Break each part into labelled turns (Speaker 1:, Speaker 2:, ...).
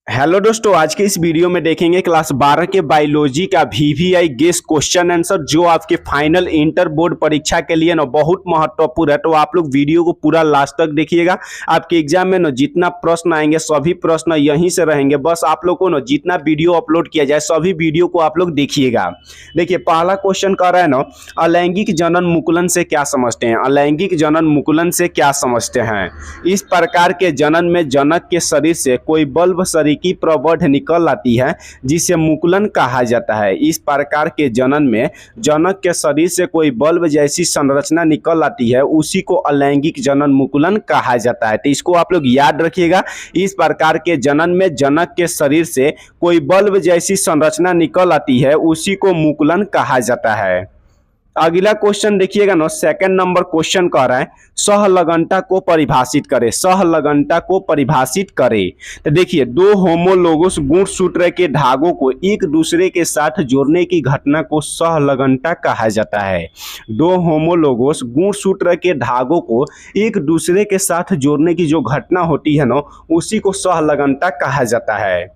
Speaker 1: Hello दोस्तों, आज के इस वीडियो में देखेंगे क्लास 12 के बायोलॉजी का वीवीआई गेस क्वेश्चन आंसर जो आपके फाइनल इंटर बोर्ड परीक्षा के लिए ना बहुत महत्वपूर्ण है। तो आप लोग वीडियो को पूरा लास्ट तक देखिएगा। आपके एग्जाम में ना जितना प्रश्न आएंगे सभी प्रश्न यहीं से रहेंगे। बस आप लोग को ना जितना वीडियो अपलोड किया जाए सभी वीडियो को आप लोग देखिएगा। देखिए, पहला क्वेश्चन कह रहा है ना, अलैंगिक जनन मुकुलन से क्या समझते हैं। अलैंगिक जनन मुकुलन से क्या समझते हैं। इस प्रकार के जनन में जनक के शरीर से कोई बल्ब की प्रौढ़ निकल आती है जिसे मुकुलन कहा जाता है। इस प्रकार के जनन में जनक के शरीर से कोई बल्ब जैसी संरचना निकल आती है उसी को अलैंगिक जनन मुकुलन कहा जाता है। तो इसको आप लोग याद रखिएगा। इस प्रकार के जनन में जनक के शरीर से कोई बल्ब जैसी संरचना निकल आती है उसी को मुकुलन कहा जाता है। अगला क्वेश्चन देखिएगा ना, सेकंड नंबर क्वेश्चन कह रहा है सहलगनता को परिभाषित करें। सहलगनता को परिभाषित करें। तो देखिए, दो होमोलोगस गुणसूत्र के धागों को एक दूसरे के साथ जोड़ने की घटना को सहलगनता कहा जाता है। दो होमोलोगस गुणसूत्र के धागों को एक दूसरे के साथ जोड़ने की जो घटना होती है ना उसी को सहलगनता कहा जाता है।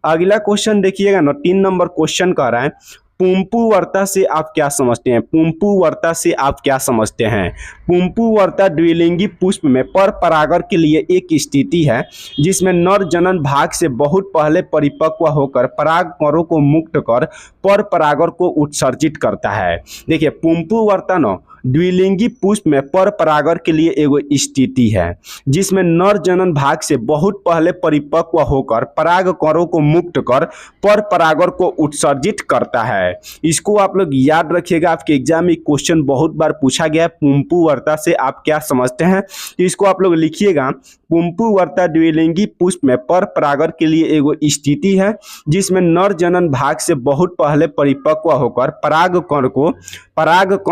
Speaker 1: अगला क्वेश्चन देखिएगा ना, 3 नंबर क्वेश्चन कह रहा है पुंपुवर्ता से आप क्या समझते हैं। पुंपुवर्ता से आप क्या समझते हैं। पुंपुवर्ता द्विलिंगी पुष्प में पर परागण के लिए एक स्थिति है जिसमें नर जनन भाग से बहुत पहले परिपक्व होकर पराग कणों को मुक्त कर पर परागण को उत्सर्जित करता है। देखिए, पुंपुवर्ता न द्विलिंगी पुष्प में पर परागण के लिए एगो स्थिति है जिसमें नर जनन भाग से बहुत पहले परिपक्व होकर पराग कणों को मुक्त कर पर परागण को उत्सर्जित करता है। इसको आप लोग याद रखिएगा। आपके एग्जाम में क्वेश्चन बहुत बार पूछा गया है, पुंपुवर्ता से आप क्या समझते हैं। इसको आप लोग लिखिएगा। पुंपुवर्ता द्विलिंगी पुष्प में पर परागण के लिए एगो स्थिति है जिसमें नर जनन भाग से बहुत पहले परिपक्व होकर पराग कण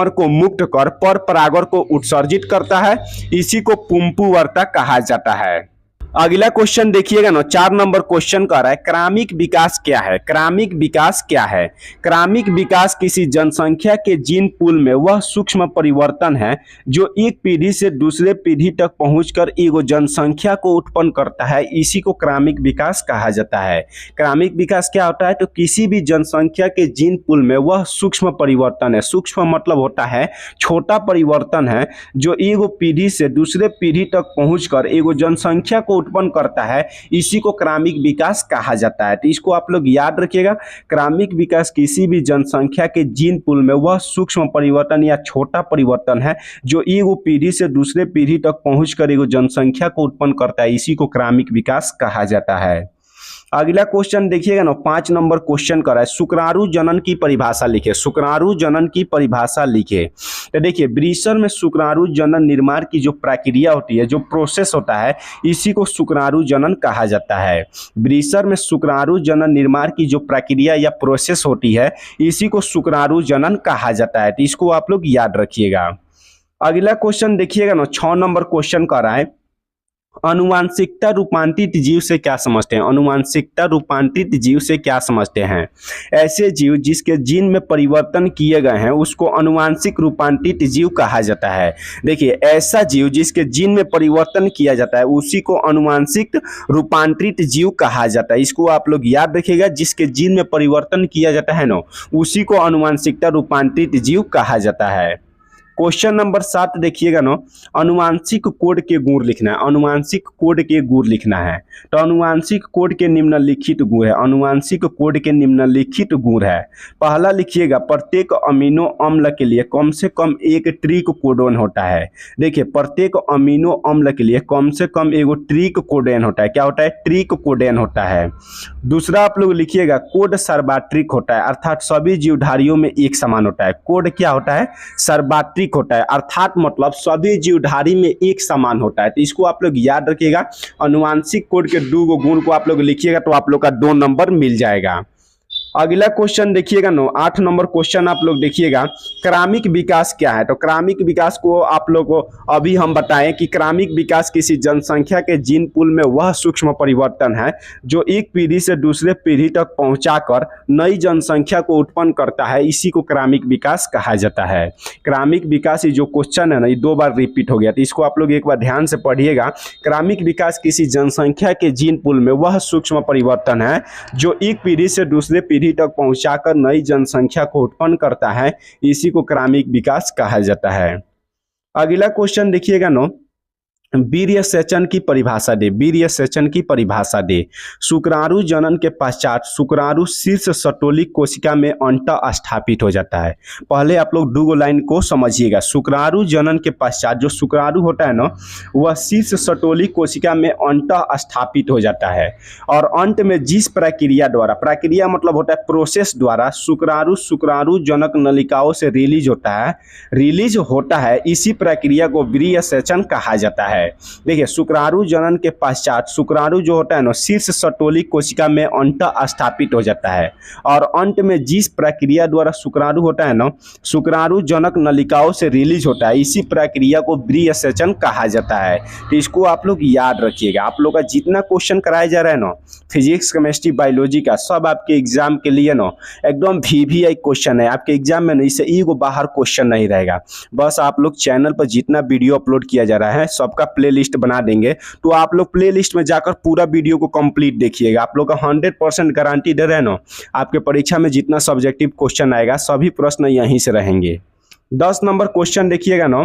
Speaker 1: को मुक्त कर पर परागण को उत्सर्जित करता है। इसी को पुंपुवर्ता कहा जाता है। अगला क्वेश्चन देखिएगा ना, 4 नंबर क्वेश्चन कह रहा है क्रमिक विकास क्या है। क्रमिक विकास क्या है। क्रमिक विकास किसी जनसंख्या के जीन पूल में वह सूक्ष्म परिवर्तन है जो एक पीढ़ी से दूसरे पीढ़ी तक पहुंचकर एगो जनसंख्या को उत्पन्न करता है। इसी को क्रमिक विकास कहा जाता है। क्रमिक विकास क्या होता है, तो किसी भी जनसंख्या के जीन पूल में वह सूक्ष्म परिवर्तन है। सूक्ष्म मतलब होता है छोटा परिवर्तन है जो एगो पीढ़ी से दूसरे पीढ़ी तक पहुंचकर एगो जनसंख्या को उत्पन्न करता है। इसी को क्रमिक विकास कहा जाता है। तो इसको आप लोग याद रखिएगा। क्रमिक विकास किसी भी जनसंख्या के जीन पूल में वह सूक्ष्म परिवर्तन या छोटा परिवर्तन है जो एगो पीढ़ी से दूसरे पीढ़ी तक पहुंचकर एगो जनसंख्या को उत्पन्न करता है। इसी को क्रमिक विकास कहा जाता है। अगला क्वेश्चन देखिएगा ना, 5 नंबर क्वेश्चन कर रहा है शुक्राणु जनन की परिभाषा लिखे। शुक्राणु जनन की परिभाषा लिखे। तो देखिए, ब्रीसर में शुक्राणु जनन निर्माण की जो प्रक्रिया होती है, जो प्रोसेस होता है, इसी को शुक्राणु जनन कहा जाता है। ब्रीसर में शुक्राणु जनन निर्माण की जो प्रक्रिया या प्रोसेस होती है इसी को शुक्राणु जनन कहा जाता है। तो इसको आप लोग याद रखिएगा। अगला क्वेश्चन देखिएगा ना, 6 नंबर क्वेश्चन कर रहा है अनुवांशिकता रूपांतरित जीव से क्या समझते हैं। अनुवांशिकता रूपांतरित जीव से क्या समझते हैं। ऐसे जीव जिसके जीन में परिवर्तन किए गए हैं उसको अनुवांशिक रूपांतरित जीव कहा जाता है। देखिए, ऐसा जीव जिसके जीन में परिवर्तन किया जाता है उसी को अनुवांशिक रूपांतरित जीव कहा जाता है। इसको आप लोग याद रखिएगा। जिसके जीन में परिवर्तन किया जाता है ना उसी को अनुवांशिकता रूपांतरित जीव कहा जाता है। क्वेश्चन नंबर 7 देखिएगा ना, अनुवांशिक कोड के गुण लिखना है। अनुवांशिक कोड के गुण लिखना है। तो अनुवांशिक कोड के निम्नलिखित गुण है। अनुवांशिक कोड के निम्नलिखित गुण है। पहला लिखिएगा, प्रत्येक अमीनो अम्ल के लिए कम से कम एक ट्रिक कोडोन होता है। देखिए, प्रत्येक अमीनो अम्ल के लिए कम से कम एगो ट्रिक कोडोन होता है। क्या होता है, ट्रिक कोडोन होता है। दूसरा आप लोग लिखिएगा, कोड सर्वत्रिक होता है, अर्थात सभी जीवधारियों में एक समान होता है। कोड क्या होता है, सर्वत्रिक होता है, अर्थात मतलब सभी जीवधारी में एक समान होता है। तो इसको आप लोग याद रखिएगा। अनुवांशिक कोड के 2 गुण को आप लोग लिखिएगा तो आप लोग का 2 नंबर मिल जाएगा। अगला क्वेश्चन देखिएगा 8 नंबर क्वेश्चन आप लोग देखिएगा, क्रमिक विकास क्या है। तो क्रमिक विकास को आप लोग को अभी हम बताएं कि क्रमिक विकास किसी जनसंख्या के जीन पूल में वह सूक्ष्म परिवर्तन है जो एक पीढ़ी से दूसरे पीढ़ी तक पहुंचाकर नई जनसंख्या को उत्पन्न करता है, इसी को क्रमिक विकास कहा जाता है। क्रमिक विकास ये जो क्वेश्चन है ना, ये 2 बार रिपीट हो गया, तो इसको आप लोग एक बार ध्यान से पढ़िएगा। क्रमिक विकास किसी जनसंख्या के जीन पूल में वह सूक्ष्म परिवर्तन है जो एक पीढ़ी से दूसरे पीढ़ी तक पहुंचाकर नई जनसंख्या को उत्पन्न करता है, इसी को क्रमिक विकास कहा जाता है। अगला क्वेश्चन देखिएगा वीर्य सेचन की परिभाषा दे। वीर्य सेचन की परिभाषा दे। शुक्राणु जनन के पश्चात शुक्राणु शीर्ष सटोलिक कोशिका में अंतः स्थापित हो जाता है। पहले आप लोग 2 लाइन को समझिएगा। शुक्राणु जनन के पश्चात जो शुक्राणु होता है ना, वह शीर्ष सटोलिक कोशिका में अंतः स्थापित हो जाता है और अंत में जिस प्रक्रिया द्वारा, प्रक्रिया मतलब होता है प्रोसेस द्वारा, शुक्राणु जनक नलिकाओं से रिलीज होता है, इसी प्रक्रिया को वीर्य सेचन कहा जाता है। देखिए, शुक्राणु जनन के पश्चात शुक्राणु जो होता है ना, शीर्ष सटोलिक कोशिका में अंतः स्थापित हो जाता है और अंत में जिस प्रक्रिया द्वारा शुक्राणु होता है ना, शुक्राणु जनक नलिकाओं से रिलीज होता है, इसी प्रक्रिया को वीर्य सेचन कहा जाता है। तो इसको आप लोग याद रखिएगा। आप लोग का जितना क्वेश्चन कराया जा रहा है ना, फिजिक्स, केमिस्ट्री, बायोलॉजी का, सब आपके एग्जाम के लिए ना एकदम VVI क्वेश्चन है। आपके एग्जाम में ना इससे ईगो बाहर क्वेश्चन नहीं रहेगा। बस आप लोग चैनल पर जितना वीडियो अपलोड किया जा रहा है सबका प्लेलिस्ट बना देंगे, तो आप लोग प्लेलिस्ट में जाकर पूरा वीडियो को कंप्लीट देखिएगा। आप लोग का 100% गारंटी दे रहे हैं ना, आपके परीक्षा में जितना सब्जेक्टिव क्वेश्चन आएगा सभी प्रश्न यहीं से रहेंगे। 10 नंबर क्वेश्चन देखिएगा ना,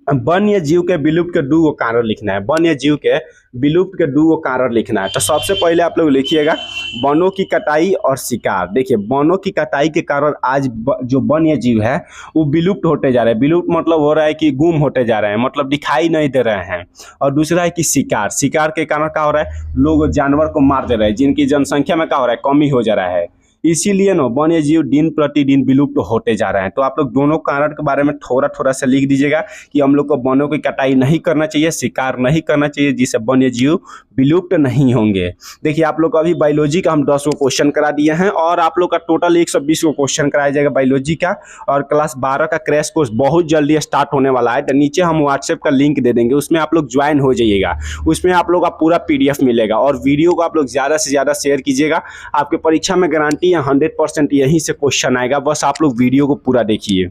Speaker 1: वन्य जीव के विलुप्त के 2 कारण लिखना है। वन्य जीव के विलुप्त के 2 कारण लिखना है। तो सबसे पहले आप लोग लिखिएगा वनों की कटाई और शिकार। देखिए, वनों की कटाई के कारण आज जो वन्य जीव है वो विलुप्त होते जा रहे हैं। विलुप्त मतलब हो रहा है कि गुम होते जा रहे हैं, मतलब दिखाई नहीं दे रहे हैं। और दूसरा है कि शिकार। शिकार के कारण क्या हो रहा है, लोग जानवर को मार दे रहे हैं, जिनकी जनसंख्या में क्या हो रहा है, कमी हो जा रहा है। इसीलिए ना वन्य जीव दिन प्रतिदिन विलुप्त होते जा रहे हैं। तो आप लोग दोनों कारण के बारे में थोड़ा सा लिख दीजिएगा कि हम लोग को वनों की कटाई नहीं करना चाहिए, शिकार नहीं करना चाहिए, जिससे वन्य जीव विलुप्त नहीं होंगे। देखिए, आप लोग को अभी बायोलॉजी का हम 10 क्वेश्चन करा दिए हैं और आप लोग का टोटल 120 क्वेश्चन कराया जाएगा बायोलॉजी का। और क्लास 12 का क्रैश कोर्स बहुत जल्दी स्टार्ट होने वाला है। तो नीचे हम व्हाट्सएप का लिंक दे देंगे, उसमें आप लोग ज्वाइन हो जाइएगा। उसमें आप लोग का पूरा PDF मिलेगा और वीडियो को आप लोग ज़्यादा से ज़्यादा शेयर कीजिएगा। आपके परीक्षा में गारंटी 100% यहीं से क्वेश्चन आएगा, बस आप लोग वीडियो को पूरा देखिए।